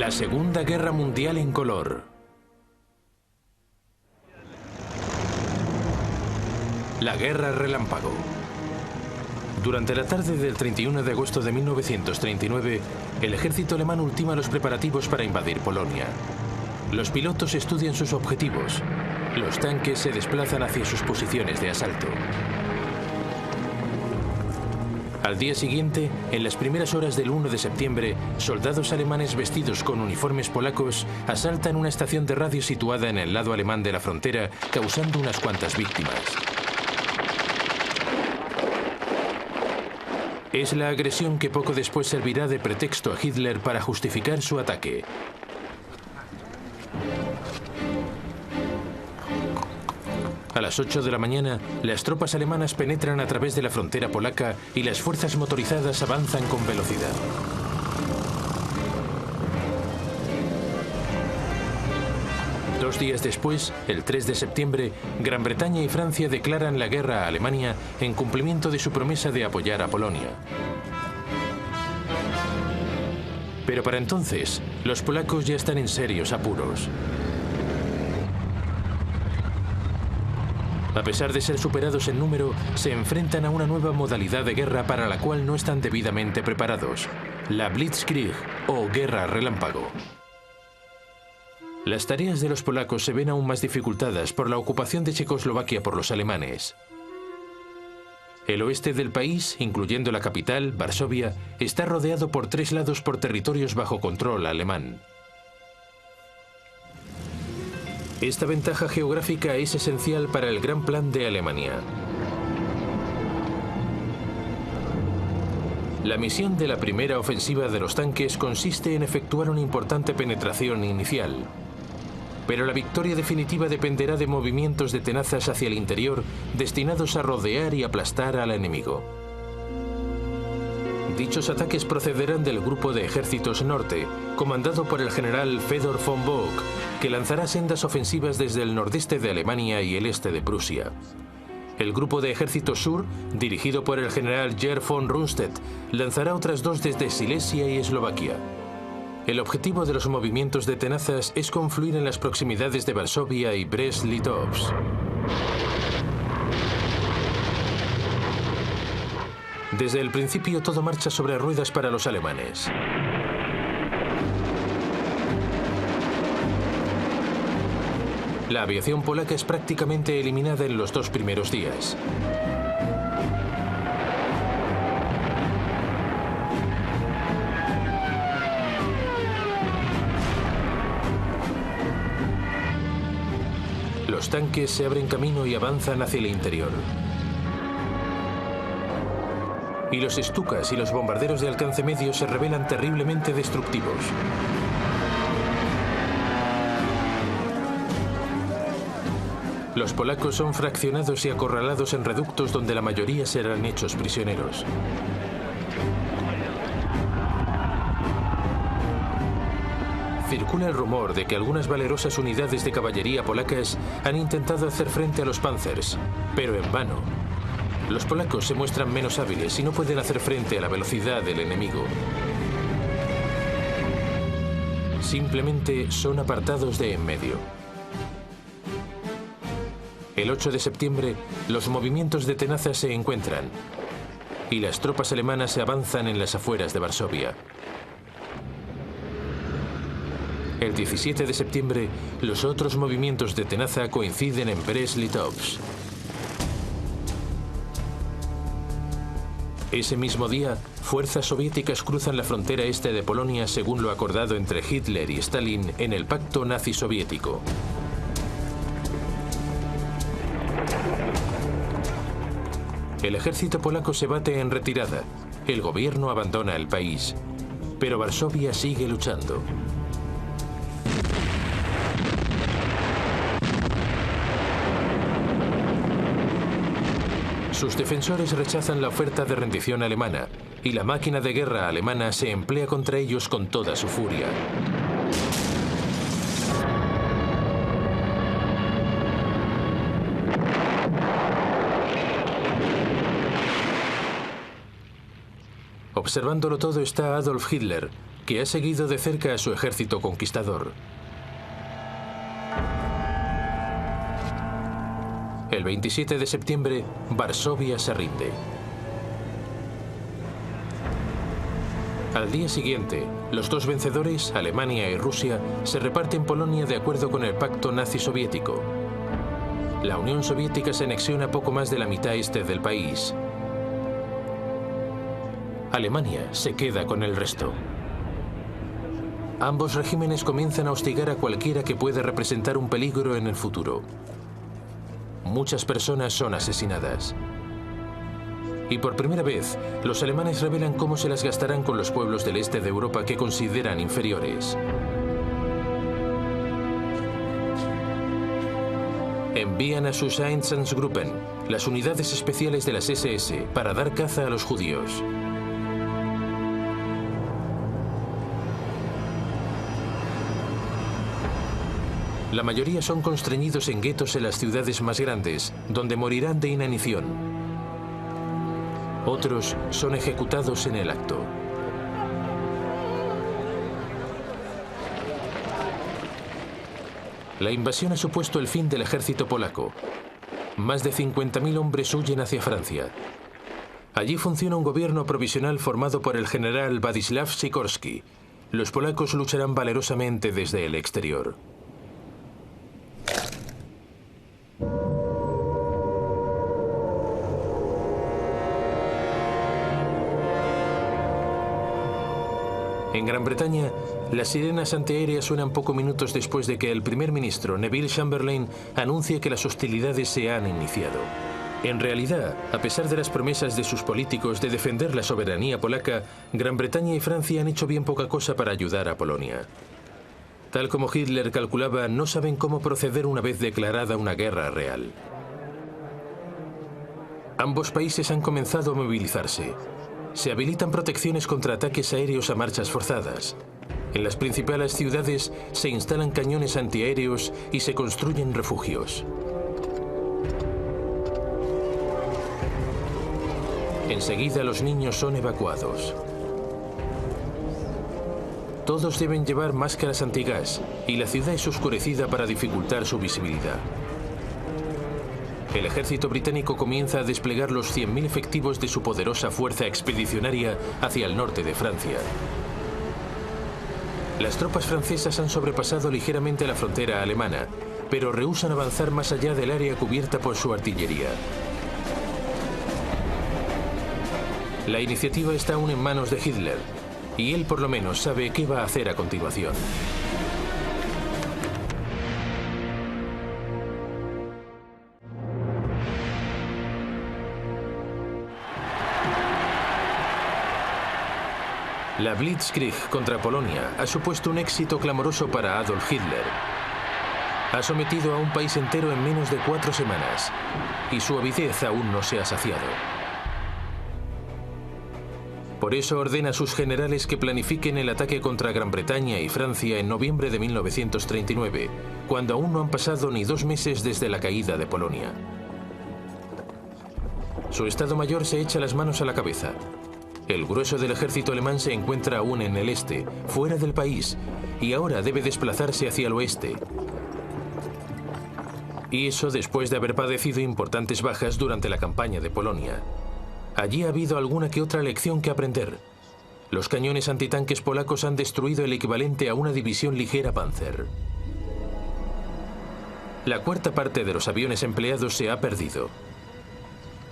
La Segunda Guerra Mundial en color. La Guerra Relámpago. Durante la tarde del 31 de agosto de 1939, el ejército alemán ultima los preparativos para invadir Polonia. Los pilotos estudian sus objetivos. Los tanques se desplazan hacia sus posiciones de asalto. Al día siguiente, en las primeras horas del 1 de septiembre, soldados alemanes vestidos con uniformes polacos asaltan una estación de radio situada en el lado alemán de la frontera, causando unas cuantas víctimas. Es la agresión que poco después servirá de pretexto a Hitler para justificar su ataque. A las 8 de la mañana, las tropas alemanas penetran a través de la frontera polaca y las fuerzas motorizadas avanzan con velocidad. Dos días después, el 3 de septiembre, Gran Bretaña y Francia declaran la guerra a Alemania en cumplimiento de su promesa de apoyar a Polonia. Pero para entonces, los polacos ya están en serios apuros. A pesar de ser superados en número, se enfrentan a una nueva modalidad de guerra para la cual no están debidamente preparados: la Blitzkrieg o Guerra Relámpago. Las tareas de los polacos se ven aún más dificultadas por la ocupación de Checoslovaquia por los alemanes. El oeste del país, incluyendo la capital, Varsovia, está rodeado por 3 lados por territorios bajo control alemán. Esta ventaja geográfica es esencial para el gran plan de Alemania. La misión de la primera ofensiva de los tanques consiste en efectuar una importante penetración inicial. Pero la victoria definitiva dependerá de movimientos de tenazas hacia el interior destinados a rodear y aplastar al enemigo. Dichos ataques procederán del Grupo de Ejércitos Norte, comandado por el general Fedor von Bock, que lanzará sendas ofensivas desde el nordeste de Alemania y el este de Prusia. El Grupo de Ejércitos Sur, dirigido por el general Gerd von Rundstedt, lanzará otras 2 desde Silesia y Eslovaquia. El objetivo de los movimientos de tenazas es confluir en las proximidades de Varsovia y Brest-Litovsk. Desde el principio todo marcha sobre ruedas para los alemanes. La aviación polaca es prácticamente eliminada en los 2 primeros días. Los tanques se abren camino y avanzan hacia el interior. Y los Stukas y los bombarderos de alcance medio se revelan terriblemente destructivos. Los polacos son fraccionados y acorralados en reductos donde la mayoría serán hechos prisioneros. Circula el rumor de que algunas valerosas unidades de caballería polacas han intentado hacer frente a los Panzers, pero en vano. Los polacos se muestran menos hábiles y no pueden hacer frente a la velocidad del enemigo. Simplemente son apartados de en medio. El 8 de septiembre, los movimientos de tenazas se encuentran y las tropas alemanas se avanzan en las afueras de Varsovia. El 17 de septiembre, los otros movimientos de tenaza coinciden en Brest-Litovsk. Ese mismo día, fuerzas soviéticas cruzan la frontera este de Polonia según lo acordado entre Hitler y Stalin en el Pacto Nazi-Soviético. El ejército polaco se bate en retirada. El gobierno abandona el país. Pero Varsovia sigue luchando. Sus defensores rechazan la oferta de rendición alemana, y la máquina de guerra alemana se emplea contra ellos con toda su furia. Observándolo todo está Adolf Hitler, que ha seguido de cerca a su ejército conquistador. El 27 de septiembre, Varsovia se rinde. Al día siguiente, los dos vencedores, Alemania y Rusia, se reparten Polonia de acuerdo con el pacto nazi-soviético. La Unión Soviética se anexiona poco más de la mitad este del país. Alemania se queda con el resto. Ambos regímenes comienzan a hostigar a cualquiera que pueda representar un peligro en el futuro. Muchas personas son asesinadas. Y por primera vez, los alemanes revelan cómo se las gastarán con los pueblos del este de Europa que consideran inferiores. Envían a sus Einsatzgruppen, las unidades especiales de las SS, para dar caza a los judíos. La mayoría son constreñidos en guetos en las ciudades más grandes, donde morirán de inanición. Otros son ejecutados en el acto. La invasión ha supuesto el fin del ejército polaco. Más de 50.000 hombres huyen hacia Francia. Allí funciona un gobierno provisional formado por el general Władysław Sikorski. Los polacos lucharán valerosamente desde el exterior. En Gran Bretaña, las sirenas antiaéreas suenan pocos minutos después de que el primer ministro Neville Chamberlain anuncie que las hostilidades se han iniciado. En realidad, a pesar de las promesas de sus políticos de defender la soberanía polaca, Gran Bretaña y Francia han hecho bien poca cosa para ayudar a Polonia. Tal como Hitler calculaba, no saben cómo proceder una vez declarada una guerra real. Ambos países han comenzado a movilizarse. Se habilitan protecciones contra ataques aéreos a marchas forzadas. En las principales ciudades se instalan cañones antiaéreos y se construyen refugios. Enseguida los niños son evacuados. Todos deben llevar máscaras antigas y la ciudad es oscurecida para dificultar su visibilidad. El ejército británico comienza a desplegar los 100.000 efectivos de su poderosa fuerza expedicionaria hacia el norte de Francia. Las tropas francesas han sobrepasado ligeramente la frontera alemana, pero rehúsan avanzar más allá del área cubierta por su artillería. La iniciativa está aún en manos de Hitler, y él por lo menos sabe qué va a hacer a continuación. La Blitzkrieg contra Polonia ha supuesto un éxito clamoroso para Adolf Hitler. Ha sometido a un país entero en menos de 4 semanas, y su avidez aún no se ha saciado. Por eso ordena a sus generales que planifiquen el ataque contra Gran Bretaña y Francia en noviembre de 1939, cuando aún no han pasado ni 2 meses desde la caída de Polonia. Su Estado Mayor se echa las manos a la cabeza. El grueso del ejército alemán se encuentra aún en el este, fuera del país, y ahora debe desplazarse hacia el oeste. Y eso después de haber padecido importantes bajas durante la campaña de Polonia. Allí ha habido alguna que otra lección que aprender. Los cañones antitanques polacos han destruido el equivalente a una división ligera Panzer. La cuarta parte de los aviones empleados se ha perdido.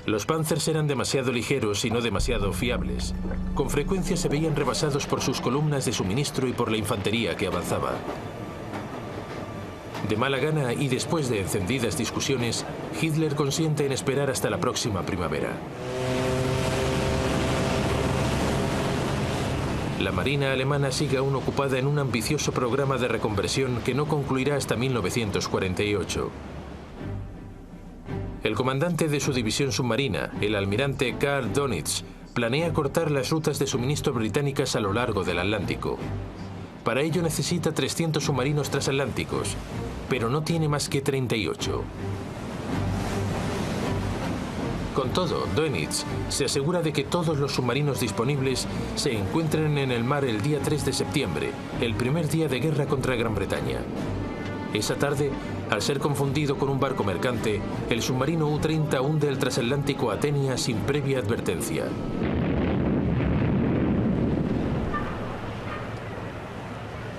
Los Panzers eran demasiado ligeros y no demasiado fiables. Con frecuencia se veían rebasados por sus columnas de suministro y por la infantería que avanzaba. De mala gana y después de encendidas discusiones, Hitler consiente en esperar hasta la próxima primavera. La Marina alemana sigue aún ocupada en un ambicioso programa de reconversión que no concluirá hasta 1948. El comandante de su división submarina, el almirante Karl Dönitz, planea cortar las rutas de suministro británicas a lo largo del Atlántico. Para ello necesita 300 submarinos transatlánticos, pero no tiene más que 38. Con todo, Dönitz se asegura de que todos los submarinos disponibles se encuentren en el mar el día 3 de septiembre, el primer día de guerra contra Gran Bretaña. Esa tarde, al ser confundido con un barco mercante, el submarino U-30 hunde el transatlántico Athenia sin previa advertencia.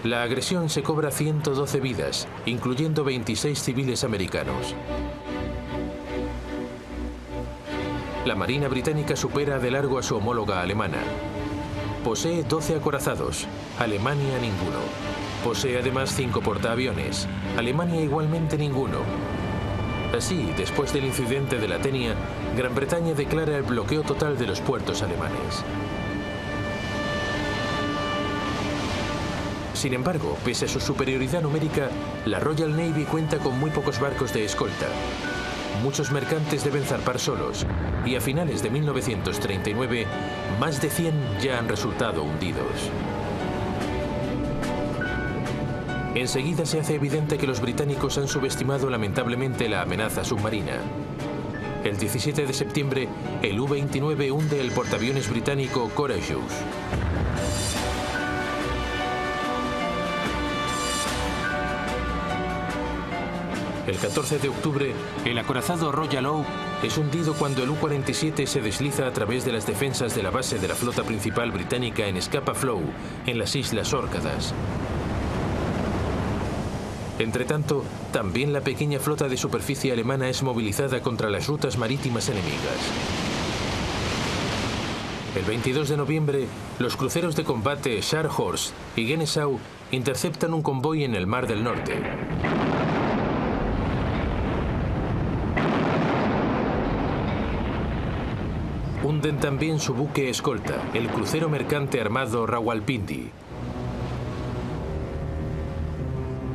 La agresión se cobra 112 vidas, incluyendo 26 civiles americanos. La Marina británica supera de largo a su homóloga alemana. Posee 12 acorazados, Alemania ninguno. Posee además 5 portaaviones, Alemania igualmente ninguno. Así, después del incidente de la Athenia, Gran Bretaña declara el bloqueo total de los puertos alemanes. Sin embargo, pese a su superioridad numérica, la Royal Navy cuenta con muy pocos barcos de escolta. Muchos mercantes deben zarpar solos, y a finales de 1939, más de 100 ya han resultado hundidos. Enseguida se hace evidente que los británicos han subestimado lamentablemente la amenaza submarina. El 17 de septiembre, el U-29 hunde el portaaviones británico Courageous. El 14 de octubre, el acorazado Royal Oak es hundido cuando el U-47 se desliza a través de las defensas de la base de la flota principal británica en Scapa Flow, en las Islas Órcadas. Entretanto, también la pequeña flota de superficie alemana es movilizada contra las rutas marítimas enemigas. El 22 de noviembre, los cruceros de combate Scharnhorst y Genesau interceptan un convoy en el Mar del Norte. Hunden también su buque escolta, el crucero mercante armado Rawalpindi.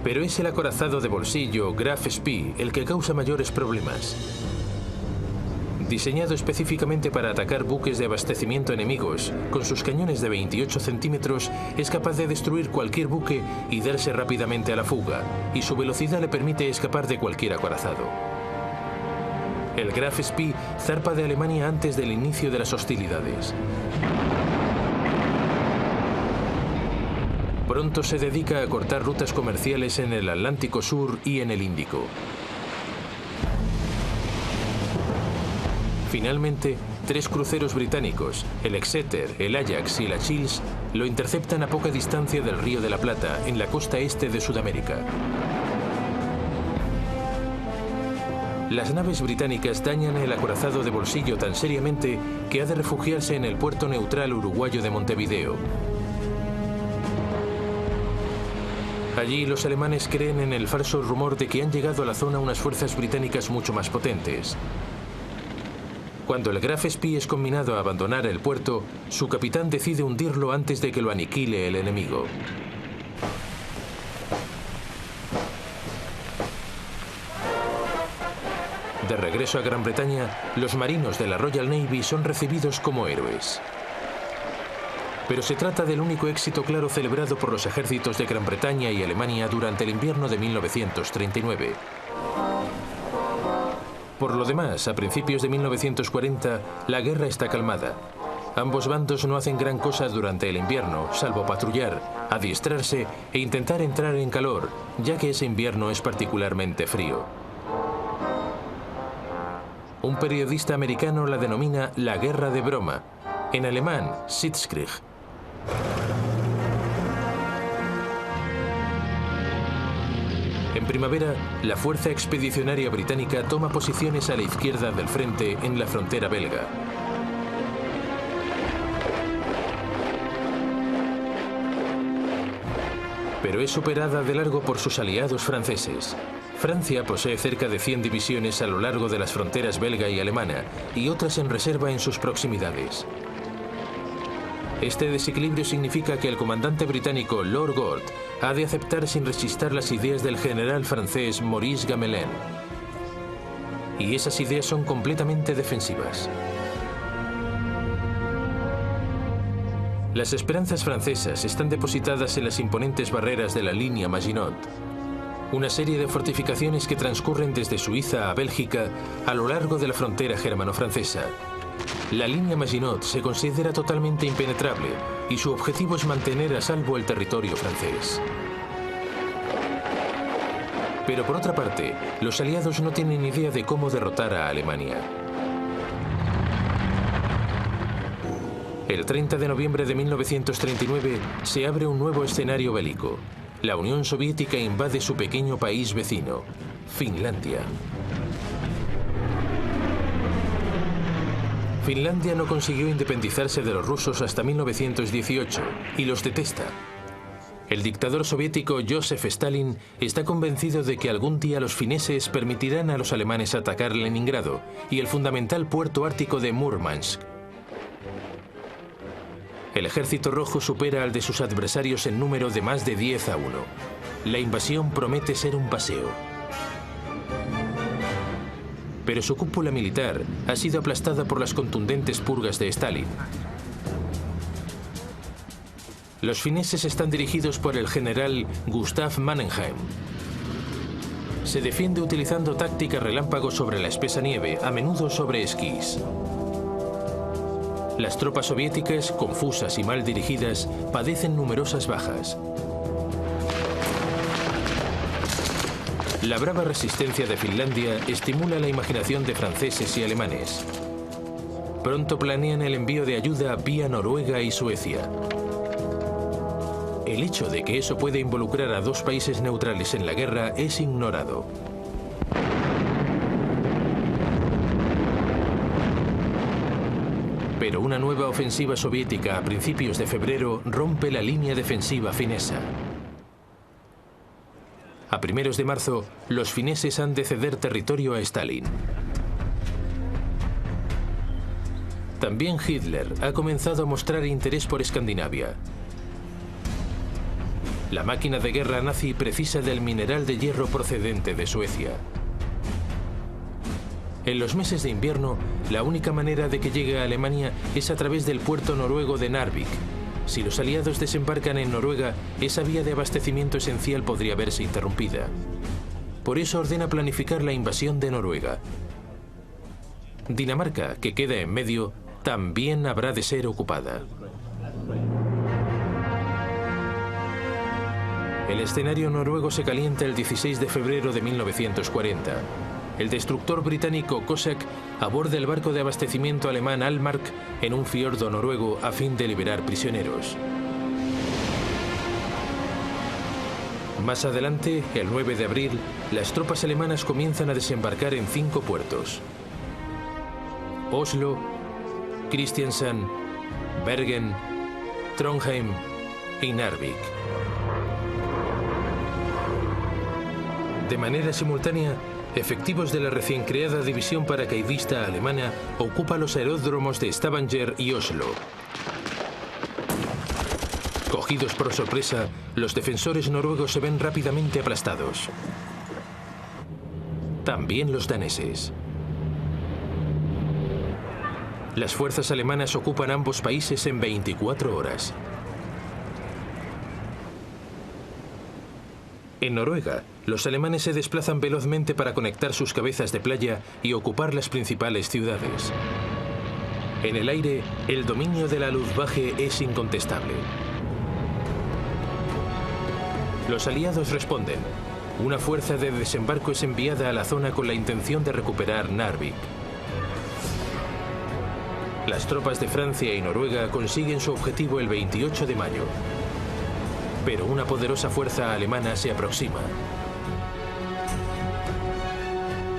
Pero es el acorazado de bolsillo Graf Spee el que causa mayores problemas. Diseñado específicamente para atacar buques de abastecimiento enemigos, con sus cañones de 28 centímetros es capaz de destruir cualquier buque y darse rápidamente a la fuga, y su velocidad le permite escapar de cualquier acorazado. El Graf Spee zarpa de Alemania antes del inicio de las hostilidades. Pronto se dedica a cortar rutas comerciales en el Atlántico Sur y en el Índico. Finalmente, 3 cruceros británicos, el Exeter, el Ajax y el Achilles, lo interceptan a poca distancia del Río de la Plata, en la costa este de Sudamérica. Las naves británicas dañan el acorazado de bolsillo tan seriamente que ha de refugiarse en el puerto neutral uruguayo de Montevideo. Allí los alemanes creen en el falso rumor de que han llegado a la zona unas fuerzas británicas mucho más potentes. Cuando el Graf Spee es conminado a abandonar el puerto, su capitán decide hundirlo antes de que lo aniquile el enemigo. De regreso a Gran Bretaña, los marinos de la Royal Navy son recibidos como héroes. Pero se trata del único éxito claro celebrado por los ejércitos de Gran Bretaña y Alemania durante el invierno de 1939. Por lo demás, a principios de 1940, la guerra está calmada. Ambos bandos no hacen gran cosa durante el invierno, salvo patrullar, adiestrarse e intentar entrar en calor, ya que ese invierno es particularmente frío. Un periodista americano la denomina la guerra de broma, en alemán, Sitzkrieg. En primavera, la fuerza expedicionaria británica toma posiciones a la izquierda del frente en la frontera belga. Pero es superada de largo por sus aliados franceses. Francia posee cerca de 100 divisiones a lo largo de las fronteras belga y alemana, y otras en reserva en sus proximidades. Este desequilibrio significa que el comandante británico Lord Gort ha de aceptar sin rechistar las ideas del general francés Maurice Gamelin. Y esas ideas son completamente defensivas. Las esperanzas francesas están depositadas en las imponentes barreras de la línea Maginot. una serie de fortificaciones que transcurren desde Suiza a Bélgica a lo largo de la frontera germano-francesa. La línea Maginot se considera totalmente impenetrable y su objetivo es mantener a salvo el territorio francés. Pero por otra parte, los aliados no tienen idea de cómo derrotar a Alemania. El 30 de noviembre de 1939 se abre un nuevo escenario bélico. La Unión Soviética invade su pequeño país vecino, Finlandia. Finlandia no consiguió independizarse de los rusos hasta 1918 y los detesta. El dictador soviético Joseph Stalin está convencido de que algún día los fineses permitirán a los alemanes atacar Leningrado y el fundamental puerto ártico de Múrmansk. El ejército rojo supera al de sus adversarios en número de más de 10-1. La invasión promete ser un paseo. Pero su cúpula militar ha sido aplastada por las contundentes purgas de Stalin. Los fineses están dirigidos por el general Gustav Mannerheim. Se defiende utilizando táctica relámpago sobre la espesa nieve, a menudo sobre esquís. Las tropas soviéticas, confusas y mal dirigidas, padecen numerosas bajas. La brava resistencia de Finlandia estimula la imaginación de franceses y alemanes. Pronto planean el envío de ayuda vía Noruega y Suecia. El hecho de que eso puede involucrar a dos países neutrales en la guerra es ignorado. Pero una nueva ofensiva soviética a principios de febrero rompe la línea defensiva finesa. A primeros de marzo, los fineses han de ceder territorio a Stalin. También Hitler ha comenzado a mostrar interés por Escandinavia. La máquina de guerra nazi precisa del mineral de hierro procedente de Suecia. En los meses de invierno, la única manera de que llegue a Alemania es a través del puerto noruego de Narvik. Si los aliados desembarcan en Noruega, esa vía de abastecimiento esencial podría verse interrumpida. Por eso ordena planificar la invasión de Noruega. Dinamarca, que queda en medio, también habrá de ser ocupada. El escenario noruego se calienta el 16 de febrero de 1940. El destructor británico Cossack aborda el barco de abastecimiento alemán Altmark en un fiordo noruego a fin de liberar prisioneros. Más adelante, el 9 de abril, las tropas alemanas comienzan a desembarcar en 5 puertos: Oslo, Kristiansand, Bergen, Trondheim y Narvik. De manera simultánea, efectivos de la recién creada división paracaidista alemana ocupan los aeródromos de Stavanger y Oslo. Cogidos por sorpresa, los defensores noruegos se ven rápidamente aplastados. También los daneses. Las fuerzas alemanas ocupan ambos países en 24 horas. En Noruega, los alemanes se desplazan velozmente para conectar sus cabezas de playa y ocupar las principales ciudades. En el aire, el dominio de la Luftwaffe es incontestable. Los aliados responden. Una fuerza de desembarco es enviada a la zona con la intención de recuperar Narvik. Las tropas de Francia y Noruega consiguen su objetivo el 28 de mayo. Pero una poderosa fuerza alemana se aproxima.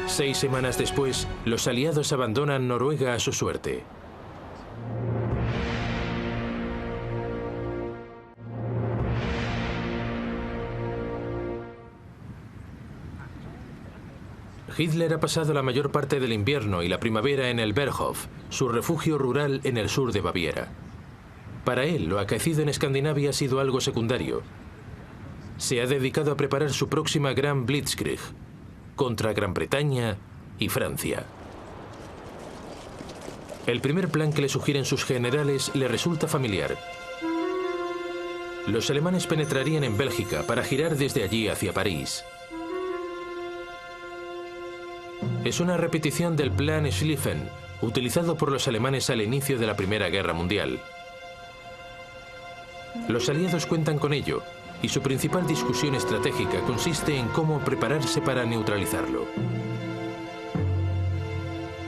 6 semanas después, los aliados abandonan Noruega a su suerte. Hitler ha pasado la mayor parte del invierno y la primavera en el Berghof, su refugio rural en el sur de Baviera. Para él, lo acaecido en Escandinavia ha sido algo secundario. Se ha dedicado a preparar su próxima gran Blitzkrieg contra Gran Bretaña y Francia. El primer plan que le sugieren sus generales le resulta familiar. Los alemanes penetrarían en Bélgica para girar desde allí hacia París. Es una repetición del Plan Schlieffen, utilizado por los alemanes al inicio de la Primera Guerra Mundial. Los aliados cuentan con ello, y su principal discusión estratégica consiste en cómo prepararse para neutralizarlo.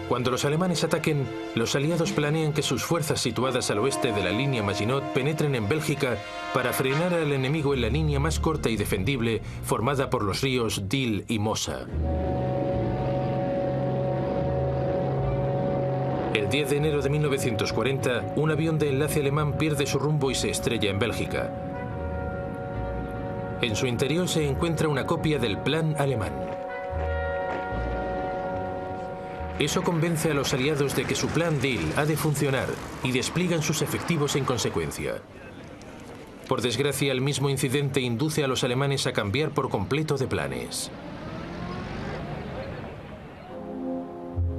Cuando los alemanes ataquen, los aliados planean que sus fuerzas situadas al oeste de la línea Maginot penetren en Bélgica para frenar al enemigo en la línea más corta y defendible formada por los ríos Dil y Mosa. El 10 de enero de 1940, un avión de enlace alemán pierde su rumbo y se estrella en Bélgica. En su interior se encuentra una copia del plan alemán. Eso convence a los aliados de que su plan Dil ha de funcionar y despliegan sus efectivos en consecuencia. Por desgracia, el mismo incidente induce a los alemanes a cambiar por completo de planes.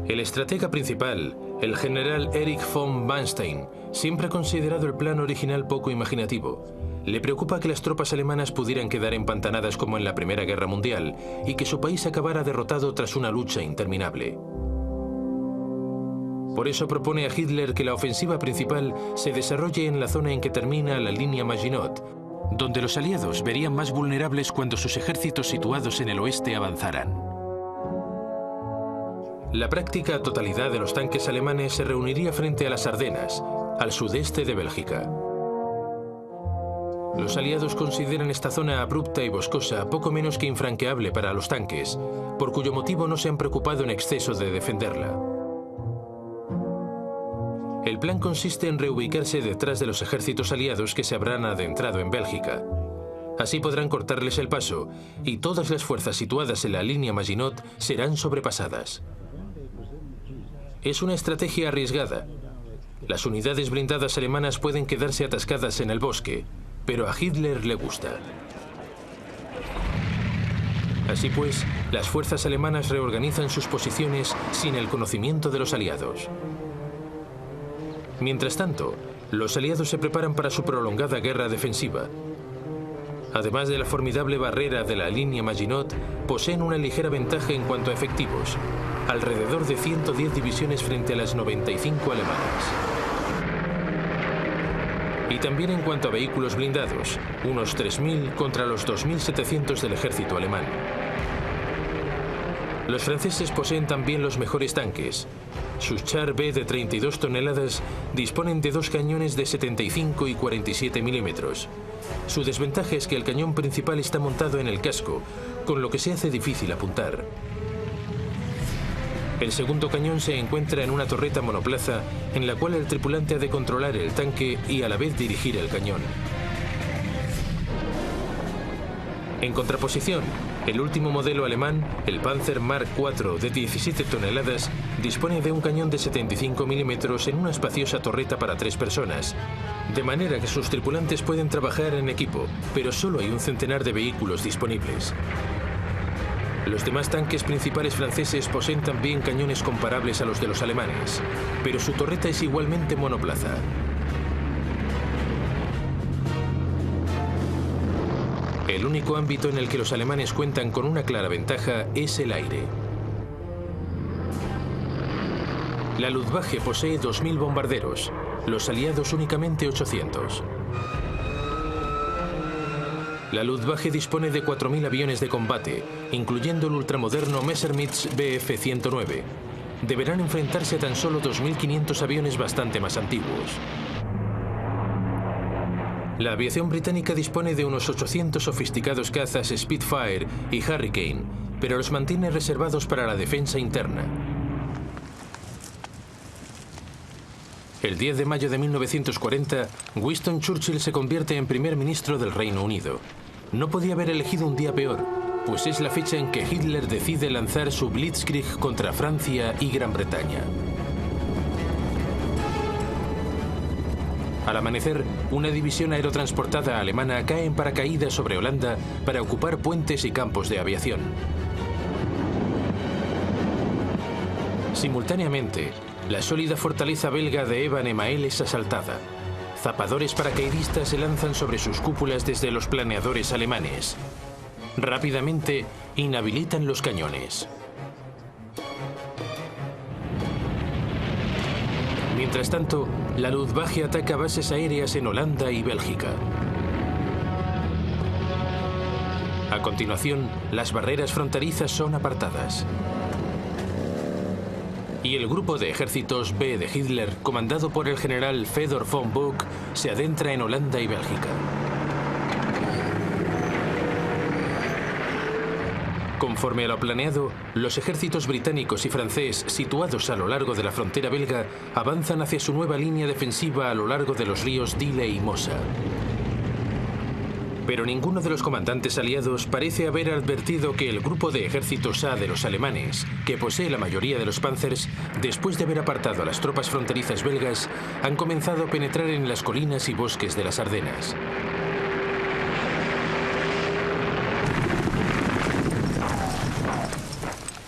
El estratega principal, el general Erich von Manstein, siempre ha considerado el plan original poco imaginativo. Le preocupa que las tropas alemanas pudieran quedar empantanadas como en la Primera Guerra Mundial y que su país acabara derrotado tras una lucha interminable. Por eso propone a Hitler que la ofensiva principal se desarrolle en la zona en que termina la línea Maginot, donde los aliados verían más vulnerables cuando sus ejércitos situados en el oeste avanzaran. La práctica totalidad de los tanques alemanes se reuniría frente a las Ardenas, al sudeste de Bélgica. Los aliados consideran esta zona abrupta y boscosa poco menos que infranqueable para los tanques, por cuyo motivo no se han preocupado en exceso de defenderla. El plan consiste en reubicarse detrás de los ejércitos aliados que se habrán adentrado en Bélgica. Así podrán cortarles el paso y todas las fuerzas situadas en la línea Maginot serán sobrepasadas. Es una estrategia arriesgada. Las unidades blindadas alemanas pueden quedarse atascadas en el bosque, pero a Hitler le gusta. Así pues, las fuerzas alemanas reorganizan sus posiciones sin el conocimiento de los aliados. Mientras tanto, los aliados se preparan para su prolongada guerra defensiva. Además de la formidable barrera de la línea Maginot, poseen una ligera ventaja en cuanto a efectivos, alrededor de 110 divisiones frente a las 95 alemanas. Y también en cuanto a vehículos blindados, unos 3.000 contra los 2.700 del ejército alemán. Los franceses poseen también los mejores tanques. Sus Char B de 32 toneladas disponen de dos cañones de 75 y 47 milímetros. Su desventaja es que el cañón principal está montado en el casco, con lo que se hace difícil apuntar. El segundo cañón se encuentra en una torreta monoplaza en la cual el tripulante ha de controlar el tanque y a la vez dirigir el cañón. En contraposición, el último modelo alemán, el Panzer Mark IV de 17 toneladas, dispone de un cañón de 75 milímetros en una espaciosa torreta para 3 personas, de manera que sus tripulantes pueden trabajar en equipo, pero solo hay un centenar de vehículos disponibles. Los demás tanques principales franceses poseen también cañones comparables a los de los alemanes, pero su torreta es igualmente monoplaza. El único ámbito en el que los alemanes cuentan con una clara ventaja es el aire. La Luftwaffe posee 2.000 bombarderos, los aliados únicamente 800. La Luftwaffe dispone de 4.000 aviones de combate, incluyendo el ultramoderno Messerschmitt Bf-109. Deberán enfrentarse a tan solo 2.500 aviones bastante más antiguos. La aviación británica dispone de unos 800 sofisticados cazas Spitfire y Hurricane, pero los mantiene reservados para la defensa interna. El 10 de mayo de 1940, Winston Churchill se convierte en primer ministro del Reino Unido. No podía haber elegido un día peor, pues es la fecha en que Hitler decide lanzar su Blitzkrieg contra Francia y Gran Bretaña. Al amanecer, una división aerotransportada alemana cae en paracaídas sobre Holanda para ocupar puentes y campos de aviación. Simultáneamente, la sólida fortaleza belga de Eban-Emael es asaltada. Zapadores paracaidistas se lanzan sobre sus cúpulas desde los planeadores alemanes. Rápidamente, inhabilitan los cañones. Mientras tanto, la Luftwaffe ataca bases aéreas en Holanda y Bélgica. A continuación, las barreras fronterizas son apartadas. Y el grupo de ejércitos B de Hitler, comandado por el general Fedor von Bock, se adentra en Holanda y Bélgica. Conforme a lo planeado, los ejércitos británicos y francés situados a lo largo de la frontera belga avanzan hacia su nueva línea defensiva a lo largo de los ríos Dyle y Mosa. Pero ninguno de los comandantes aliados parece haber advertido que el grupo de ejércitos A de los alemanes, que posee la mayoría de los Panzers, después de haber apartado a las tropas fronterizas belgas, han comenzado a penetrar en las colinas y bosques de las Ardenas.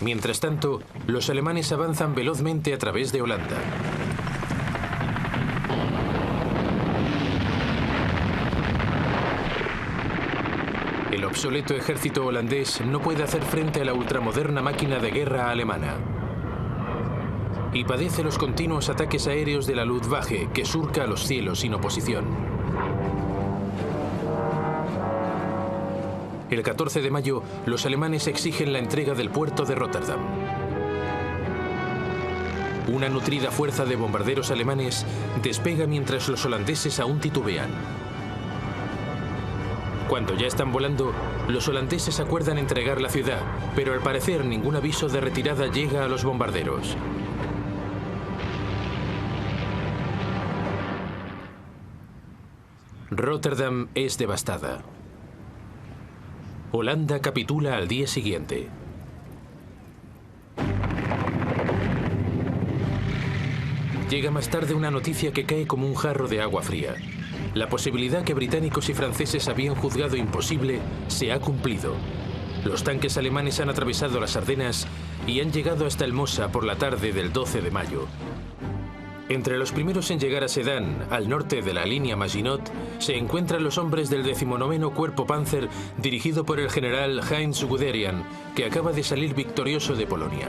Mientras tanto, los alemanes avanzan velozmente a través de Holanda. El obsoleto ejército holandés no puede hacer frente a la ultramoderna máquina de guerra alemana y padece los continuos ataques aéreos de la Luftwaffe, que surca los cielos sin oposición. El 14 de mayo, los alemanes exigen la entrega del puerto de Rotterdam. Una nutrida fuerza de bombarderos alemanes despega mientras los holandeses aún titubean. Cuando ya están volando, los holandeses acuerdan entregar la ciudad, pero al parecer ningún aviso de retirada llega a los bombarderos. Rotterdam es devastada. Holanda capitula al día siguiente. Llega más tarde una noticia que cae como un jarro de agua fría. La posibilidad que británicos y franceses habían juzgado imposible se ha cumplido. Los tanques alemanes han atravesado las Ardenas y han llegado hasta el Mosa por la tarde del 12 de mayo. Entre los primeros en llegar a Sedan, al norte de la línea Maginot, se encuentran los hombres del 19º Cuerpo Panzer, dirigido por el general Heinz Guderian, que acaba de salir victorioso de Polonia.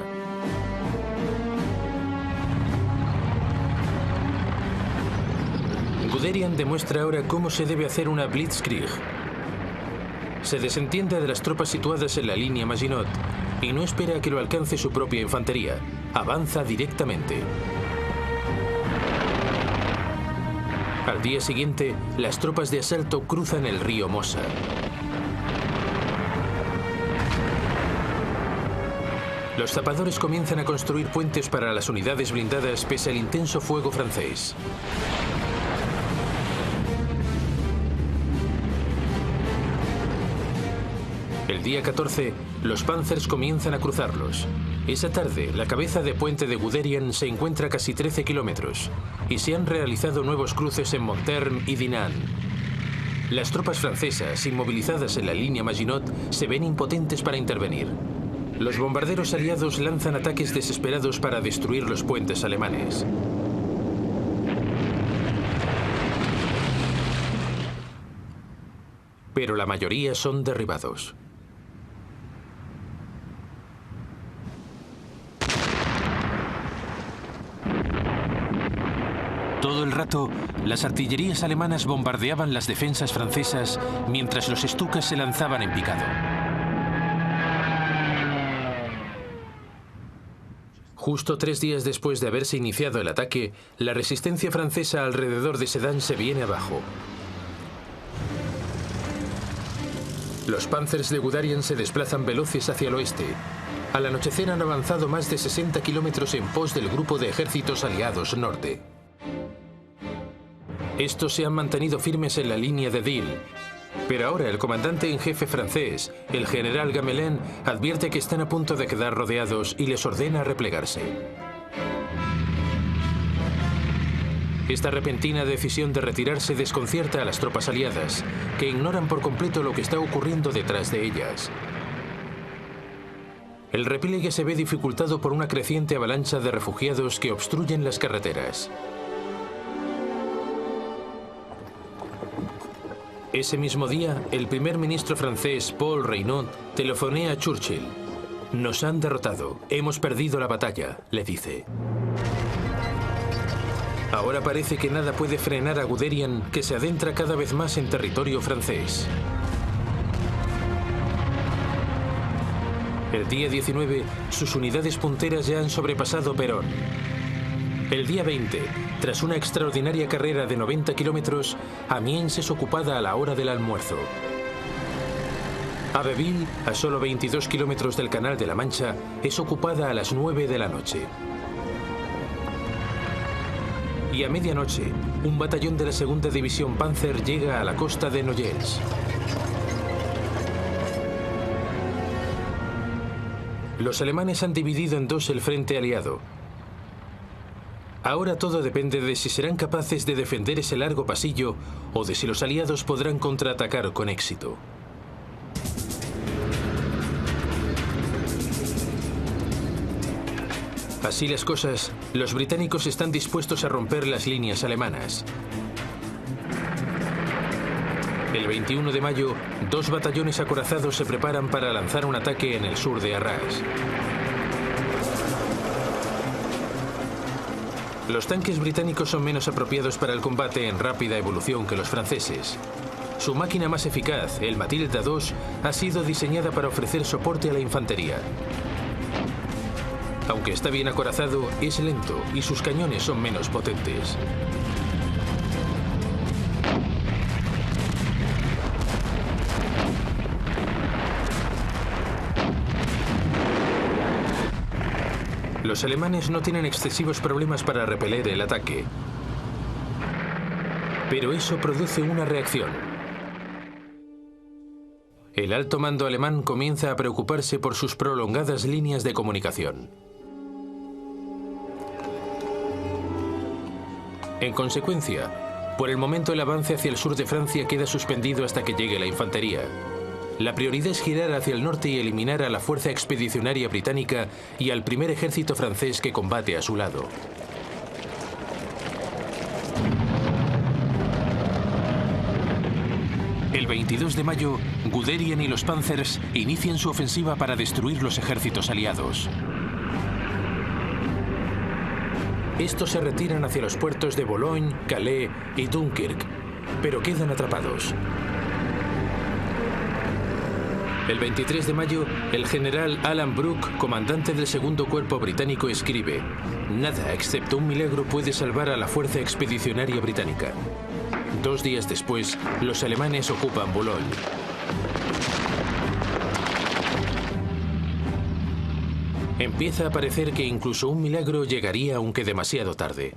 Guderian demuestra ahora cómo se debe hacer una Blitzkrieg. Se desentiende de las tropas situadas en la línea Maginot y no espera a que lo alcance su propia infantería. Avanza directamente. Al día siguiente, las tropas de asalto cruzan el río Mosa. Los zapadores comienzan a construir puentes para las unidades blindadas pese al intenso fuego francés. El día 14, los Panzers comienzan a cruzarlos. Esa tarde, la cabeza de puente de Guderian se encuentra a casi 13 kilómetros y se han realizado nuevos cruces en Montherm y Dinant. Las tropas francesas, inmovilizadas en la línea Maginot, se ven impotentes para intervenir. Los bombarderos aliados lanzan ataques desesperados para destruir los puentes alemanes. Pero la mayoría son derribados. Todo el rato, las artillerías alemanas bombardeaban las defensas francesas mientras los Stukas se lanzaban en picado. Justo 3 días después de haberse iniciado el ataque, la resistencia francesa alrededor de Sedan se viene abajo. Los Panzers de Guderian se desplazan veloces hacia el oeste. Al anochecer han avanzado más de 60 kilómetros en pos del grupo de ejércitos aliados norte. Estos se han mantenido firmes en la línea de Dyle, pero ahora el comandante en jefe francés, el general Gamelin, advierte que están a punto de quedar rodeados y les ordena replegarse. Esta repentina decisión de retirarse desconcierta a las tropas aliadas, que ignoran por completo lo que está ocurriendo detrás de ellas. El repliegue se ve dificultado por una creciente avalancha de refugiados que obstruyen las carreteras. Ese mismo día, el primer ministro francés, Paul Reynaud, telefonea a Churchill. «Nos han derrotado. Hemos perdido la batalla», le dice. Ahora parece que nada puede frenar a Guderian, que se adentra cada vez más en territorio francés. El día 19, sus unidades punteras ya han sobrepasado Peronne. El día 20, tras una extraordinaria carrera de 90 kilómetros, Amiens es ocupada a la hora del almuerzo. Abbeville, a solo 22 kilómetros del Canal de la Mancha, es ocupada a las 9 de la noche. Y a medianoche, un batallón de la segunda división Panzer llega a la costa de Noyers. Los alemanes han dividido en dos el frente aliado. Ahora todo depende de si serán capaces de defender ese largo pasillo o de si los aliados podrán contraatacar con éxito. Así las cosas, los británicos están dispuestos a romper las líneas alemanas. El 21 de mayo, dos batallones acorazados se preparan para lanzar un ataque en el sur de Arras. Los tanques británicos son menos apropiados para el combate en rápida evolución que los franceses. Su máquina más eficaz, el Matilda II, ha sido diseñada para ofrecer soporte a la infantería. Aunque está bien acorazado, es lento y sus cañones son menos potentes. Los alemanes no tienen excesivos problemas para repeler el ataque. Pero eso produce una reacción. El alto mando alemán comienza a preocuparse por sus prolongadas líneas de comunicación. En consecuencia, por el momento el avance hacia el sur de Francia queda suspendido hasta que llegue la infantería. La prioridad es girar hacia el norte y eliminar a la fuerza expedicionaria británica y al primer ejército francés que combate a su lado. El 22 de mayo, Guderian y los Panzers inician su ofensiva para destruir los ejércitos aliados. Estos se retiran hacia los puertos de Boulogne, Calais y Dunkirk, pero quedan atrapados. El 23 de mayo, el general Alan Brooke, comandante del segundo cuerpo británico, escribe: "Nada excepto un milagro puede salvar a la fuerza expedicionaria británica". 2 días después, los alemanes ocupan Boulogne. Empieza a parecer que incluso un milagro llegaría, aunque demasiado tarde.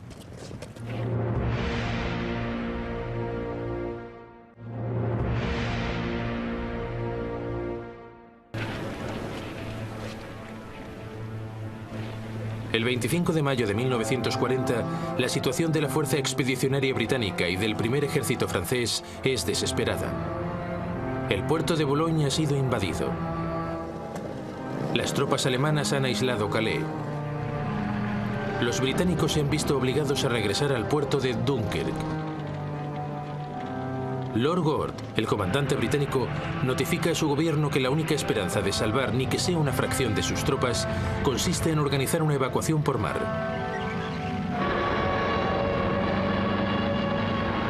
El 25 de mayo de 1940, la situación de la Fuerza Expedicionaria Británica y del primer ejército francés es desesperada. El puerto de Boulogne ha sido invadido. Las tropas alemanas han aislado Calais. Los británicos se han visto obligados a regresar al puerto de Dunkirk. Lord Gord, el comandante británico, notifica a su gobierno que la única esperanza de salvar ni que sea una fracción de sus tropas consiste en organizar una evacuación por mar.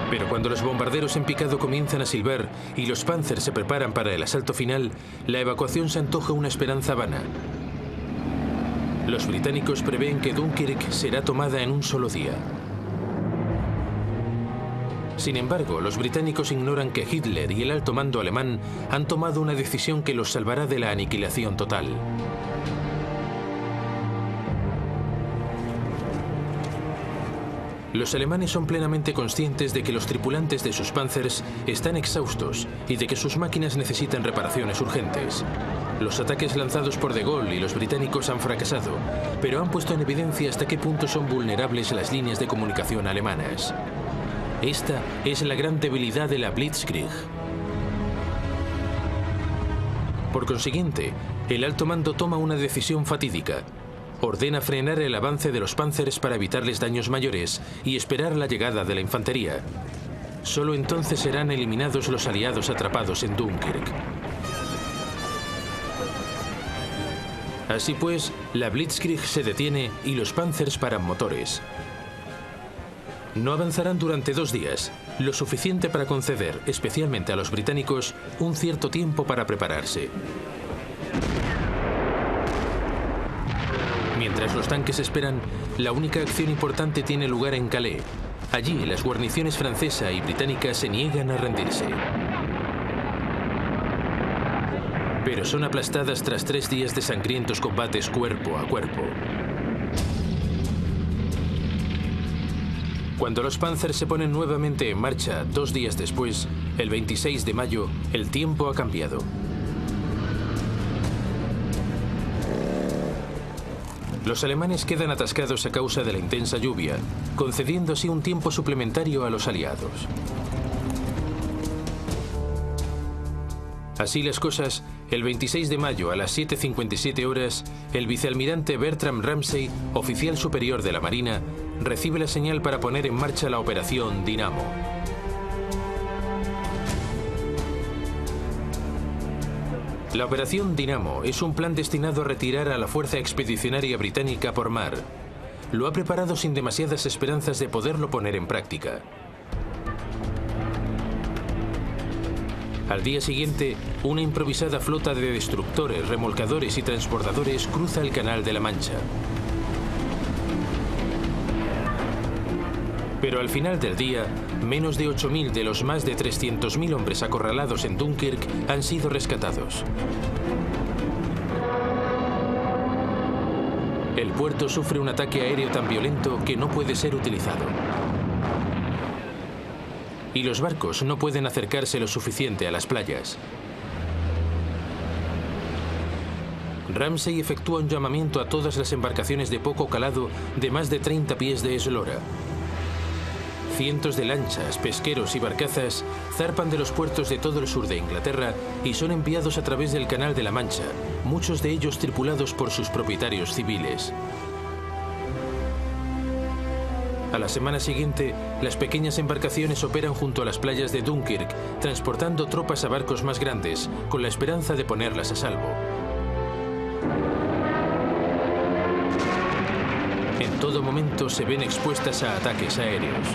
Pero cuando los bombarderos en picado comienzan a silbar y los Panzers se preparan para el asalto final, la evacuación se antoja una esperanza vana. Los británicos prevén que Dunkirk será tomada en un solo día. Sin embargo, los británicos ignoran que Hitler y el alto mando alemán han tomado una decisión que los salvará de la aniquilación total. Los alemanes son plenamente conscientes de que los tripulantes de sus Panzers están exhaustos y de que sus máquinas necesitan reparaciones urgentes. Los ataques lanzados por De Gaulle y los británicos han fracasado, pero han puesto en evidencia hasta qué punto son vulnerables las líneas de comunicación alemanas. Esta es la gran debilidad de la Blitzkrieg. Por consiguiente, el alto mando toma una decisión fatídica. Ordena frenar el avance de los Panzers para evitarles daños mayores y esperar la llegada de la infantería. Solo entonces serán eliminados los aliados atrapados en Dunkirk. Así pues, la Blitzkrieg se detiene y los Panzers paran motores. No avanzarán durante 2 días, lo suficiente para conceder, especialmente a los británicos, un cierto tiempo para prepararse. Mientras los tanques esperan, la única acción importante tiene lugar en Calais. Allí, las guarniciones francesa y británica se niegan a rendirse. Pero son aplastadas tras 3 días de sangrientos combates cuerpo a cuerpo. Cuando los Panzers se ponen nuevamente en marcha 2 días después, el 26 de mayo, el tiempo ha cambiado. Los alemanes quedan atascados a causa de la intensa lluvia, concediendo así un tiempo suplementario a los aliados. Así las cosas, el 26 de mayo a las 7:57 horas, el vicealmirante Bertram Ramsay, oficial superior de la Marina, recibe la señal para poner en marcha la operación Dinamo. La operación Dinamo es un plan destinado a retirar a la fuerza expedicionaria británica por mar. Lo ha preparado sin demasiadas esperanzas de poderlo poner en práctica. Al día siguiente, una improvisada flota de destructores, remolcadores y transportadores cruza el Canal de la Mancha. Pero al final del día, menos de 8.000 de los más de 300.000 hombres acorralados en Dunkirk han sido rescatados. El puerto sufre un ataque aéreo tan violento que no puede ser utilizado. Y los barcos no pueden acercarse lo suficiente a las playas. Ramsay efectúa un llamamiento a todas las embarcaciones de poco calado de más de 30 pies de eslora. Cientos de lanchas, pesqueros y barcazas zarpan de los puertos de todo el sur de Inglaterra y son enviados a través del Canal de la Mancha, muchos de ellos tripulados por sus propietarios civiles. A la semana siguiente, las pequeñas embarcaciones operan junto a las playas de Dunkirk, transportando tropas a barcos más grandes, con la esperanza de ponerlas a salvo. En todo momento se ven expuestas a ataques aéreos.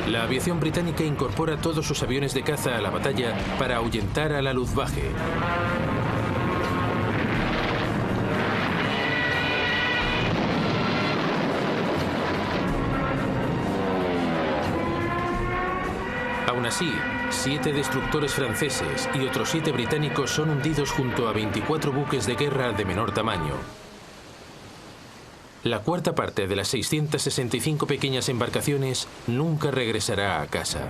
La aviación británica incorpora todos sus aviones de caza a la batalla para ahuyentar a la Luftwaffe. Aún así, 7 destructores franceses y otros 7 británicos son hundidos junto a 24 buques de guerra de menor tamaño. La cuarta parte de las 665 pequeñas embarcaciones nunca regresará a casa.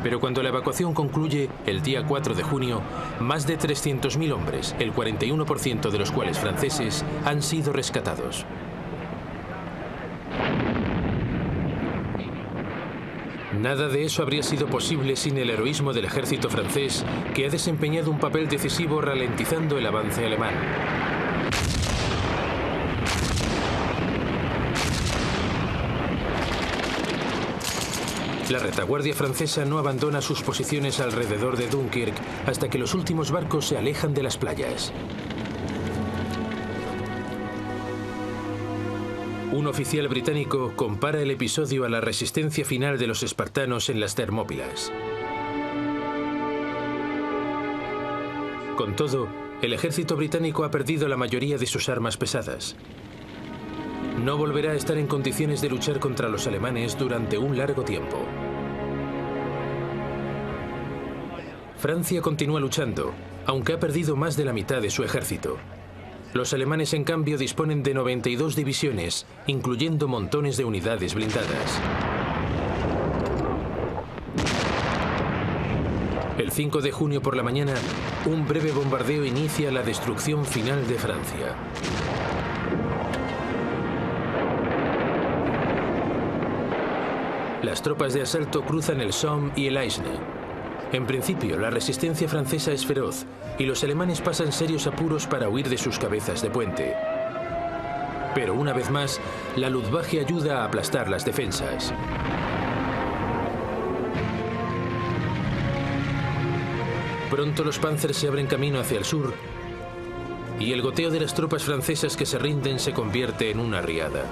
Pero cuando la evacuación concluye, el día 4 de junio, más de 300.000 hombres, el 41% de los cuales franceses, han sido rescatados. Nada de eso habría sido posible sin el heroísmo del ejército francés, que ha desempeñado un papel decisivo ralentizando el avance alemán. La retaguardia francesa no abandona sus posiciones alrededor de Dunkirk hasta que los últimos barcos se alejan de las playas. Un oficial británico compara el episodio a la resistencia final de los espartanos en las Termópilas. Con todo, el ejército británico ha perdido la mayoría de sus armas pesadas. No volverá a estar en condiciones de luchar contra los alemanes durante un largo tiempo. Francia continúa luchando, aunque ha perdido más de la mitad de su ejército. Los alemanes, en cambio, disponen de 92 divisiones, incluyendo montones de unidades blindadas. El 5 de junio por la mañana, un breve bombardeo inicia la destrucción final de Francia. Las tropas de asalto cruzan el Somme y el Aisne. En principio, la resistencia francesa es feroz y los alemanes pasan serios apuros para huir de sus cabezas de puente. Pero una vez más, la Luftwaffe ayuda a aplastar las defensas. Pronto los Panzers se abren camino hacia el sur y el goteo de las tropas francesas que se rinden se convierte en una riada.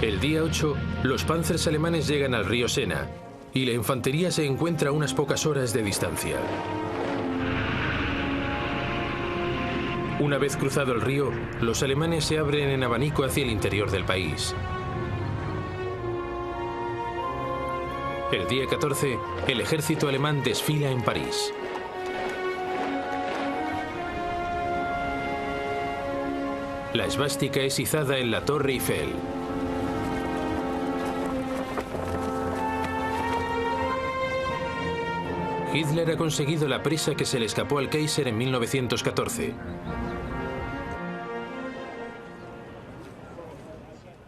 El día 8, los panzers alemanes llegan al río Sena y la infantería se encuentra a unas pocas horas de distancia. Una vez cruzado el río, los alemanes se abren en abanico hacia el interior del país. El día 14, el ejército alemán desfila en París. La esvástica es izada en la Torre Eiffel. Hitler ha conseguido la presa que se le escapó al Kaiser en 1914.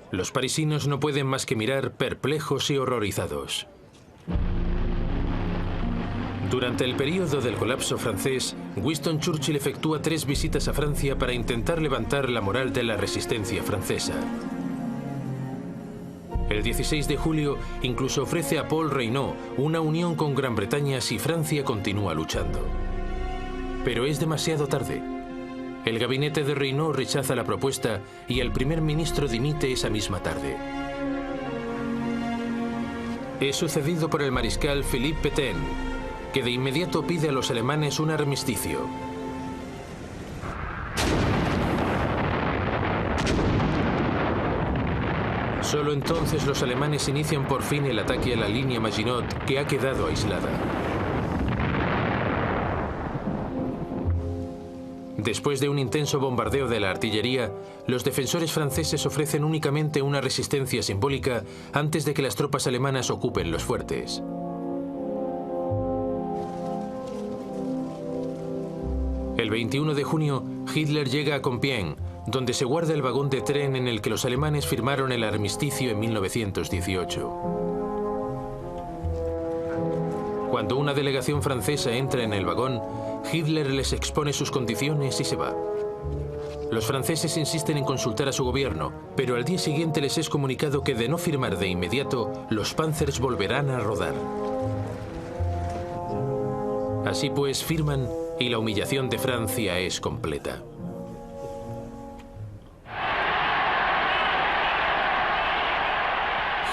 Los parisinos no pueden más que mirar perplejos y horrorizados. Durante el período del colapso francés, Winston Churchill efectúa 3 visitas a Francia para intentar levantar la moral de la resistencia francesa. El 16 de julio incluso ofrece a Paul Reynaud una unión con Gran Bretaña si Francia continúa luchando. Pero es demasiado tarde. El gabinete de Reynaud rechaza la propuesta y el primer ministro dimite esa misma tarde. Es sucedido por el mariscal Philippe Pétain, que de inmediato pide a los alemanes un armisticio. Solo entonces los alemanes inician por fin el ataque a la línea Maginot, que ha quedado aislada. Después de un intenso bombardeo de la artillería, los defensores franceses ofrecen únicamente una resistencia simbólica antes de que las tropas alemanas ocupen los fuertes. El 21 de junio, Hitler llega a Compiègne, donde se guarda el vagón de tren en el que los alemanes firmaron el armisticio en 1918. Cuando una delegación francesa entra en el vagón, Hitler les expone sus condiciones y se va. Los franceses insisten en consultar a su gobierno, pero al día siguiente les es comunicado que de no firmar de inmediato, los Panzers volverán a rodar. Así pues, firman y la humillación de Francia es completa.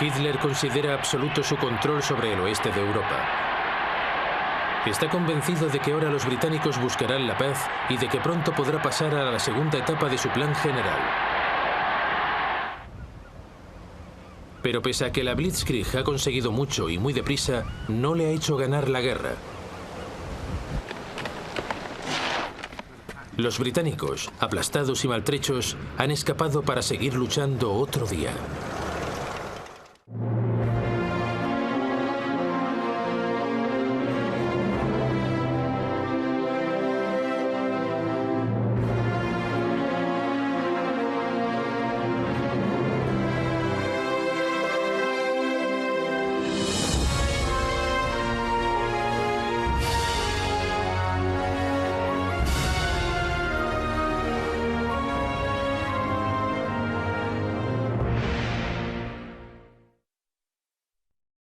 Hitler considera absoluto su control sobre el oeste de Europa. Está convencido de que ahora los británicos buscarán la paz y de que pronto podrá pasar a la segunda etapa de su plan general. Pero pese a que la Blitzkrieg ha conseguido mucho y muy deprisa, no le ha hecho ganar la guerra. Los británicos, aplastados y maltrechos, han escapado para seguir luchando otro día.